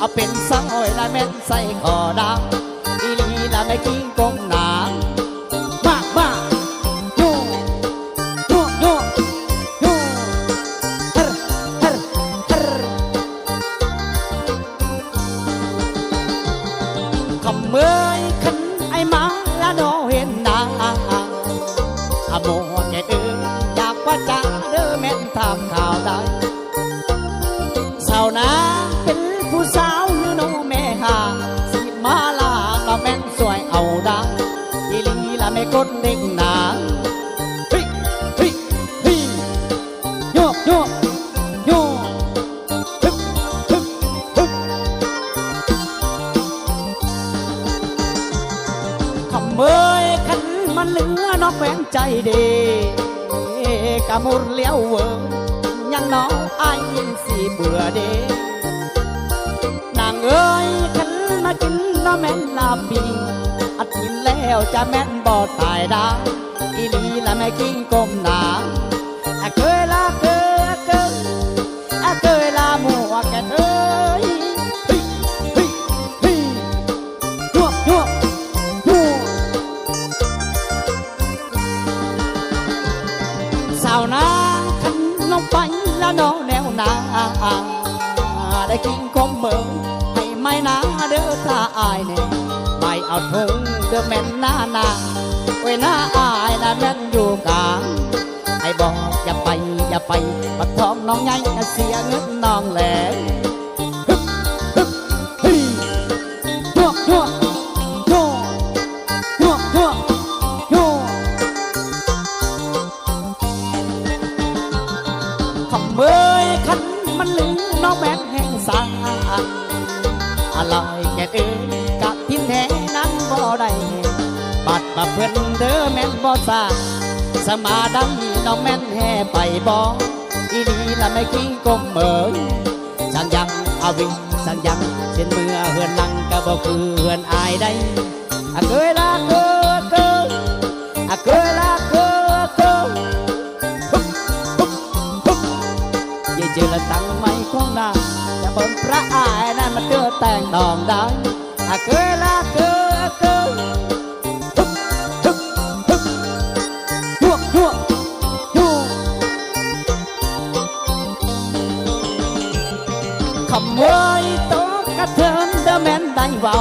เอาเป็นสอยละแม่นใส่คอดาวอีลีละไม่กิ้งกงหนาบ้าบ้าโยโยโยโยเฮรเฮรเฮรคำเมื่อยขันไอมาละโนเห็นนางอาโมแกเดินอยากว่าจะเดินแม่นทำข่าวได้สาวนาเป็นผู้สาวหรือโนแม่หาสิมาลาก็แม่นสวยเอาดังอีลีละไม่กดเด็กนางเฮ้ยเฮ้ยเฮ้ยโยโยโยฮึบฮึบฮึบคำเมื่อยขันมันเหลือนอกแฟนใจเดกะมุนเลี้ยวเวอยังน้องอายยินสิเบื่อเดนางเอ้ยขันมากินน้ำแม่นลาบีอัดกินแล้วจะแม่นบ่ตายได้อีลีละแม่กิ้งก้มหนาเคยละเคยเคยละมัวแกเอ้ยเฮ้ยเฮ้ยเฮ้ยยั่วยั่วยั่วสาวนาขันน้องไปละน้องแนวนาได้กินคมเมืองให้ไม่นาเด้อถ้าอายเนี่ยไปเอาทุ่งเด้อแม่นหน้าเว้ยหน้าอายนะแม่นอยู่กลางไอ้บอกอย่าไปอย่าไปปัดทองน้องใหญ่เสียเงินน้องแหลงฮึบฮึบเฮ้ยยั่วยั่วยั่วยั่วยั่วยั่วคำเมื่อยขันมันลืมน้องแม่นแห่งสาอะไรแกเอ้ยกับทิ้นแห่นั้นบ่ได้บัดมาเพื่อนเด้อแม่นบ่สาสมาดังน้องแม่นแห่ไปบ่อีนี่ละไม่กิ้งก้มเอ๋ยสังยังอาวิสังยังเช่นเมื่อเฮือนลังก็บ่คือเฮือนอายได้เคยละเคยเคยละเคยฮึบฮึบฮึบยิ่งเจอละตั้งไม่คงนางจะเบิ่งพระอายนั่นมันเจอแต่งดองได้เคยละเคยฮึบฮึบฮึบยั่วยั่วยั่วคำว่าโตกระเทินเดอแม่นได้เว้า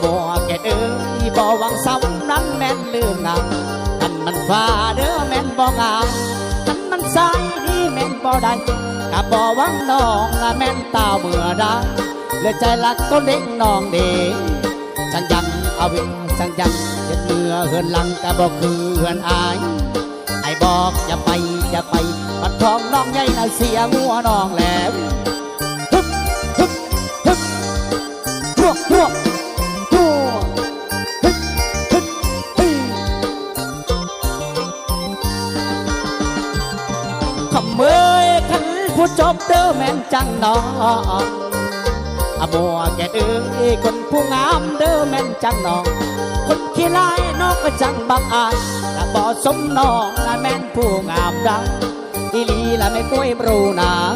บ่แกเอ้ยบ่หวังซ้ำนั้นแม่นลืมงามกันมันฟ้าเด้อแม่นบ่งามกันมันสายนี่แม่นบ่ได้กะบ่หวังน้องละแม่นตาเมื่อได้เหลือใจรักก็เล็กน้องเด็กสังยังเอาวิสังยังเจ็ดเมื่อเฮือนหลังกะบ่คือเฮือนอายไอ้บอกอย่าไปอย่าไปปัดทองน้องใหญ่น่ะเสียงัวน้องแล้วฮึบฮึบฮึบยั่วยั่วยั่วฮึบฮึบฮึบคำเมื่อยขันผู้จบเด้อแม่นจังน้องบัวแกเอ้ยคนผู้งามเด้อแม่นจังน้องคนขี้ลายน้องก็จังบักอายละบ่สมน้องละแม่นผู้งามดังอีลีละไม่กล้วยบรูนาง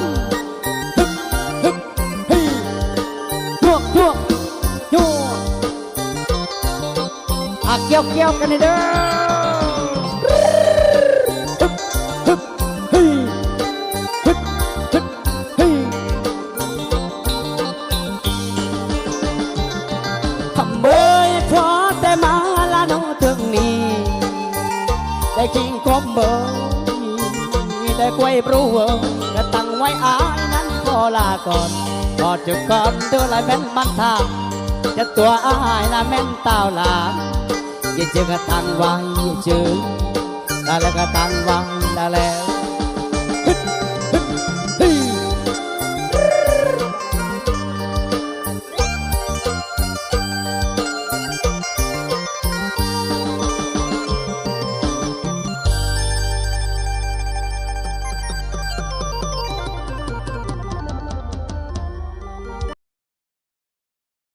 ฮึบฮึบเฮ้ยยั่วยั่วยั่วเกี่ยวเกี่ยวกันเด้อฮึบฮึบเฮ้ยฮึบฮึบเฮ้ยเบยพอแต่มาละโนถึงนี้ได้กินคมเบยได้กล้วยปรูก็ตั้งไว้อายนั้นพอลาก่อนพอจุดก่อนเดือละแม่นบันทาจะตัวอายละแม่นเต้าหลาอย่าเจอก็ตั้งไว้อย่าเจอแล้วก็ตั้งไว้แล้ว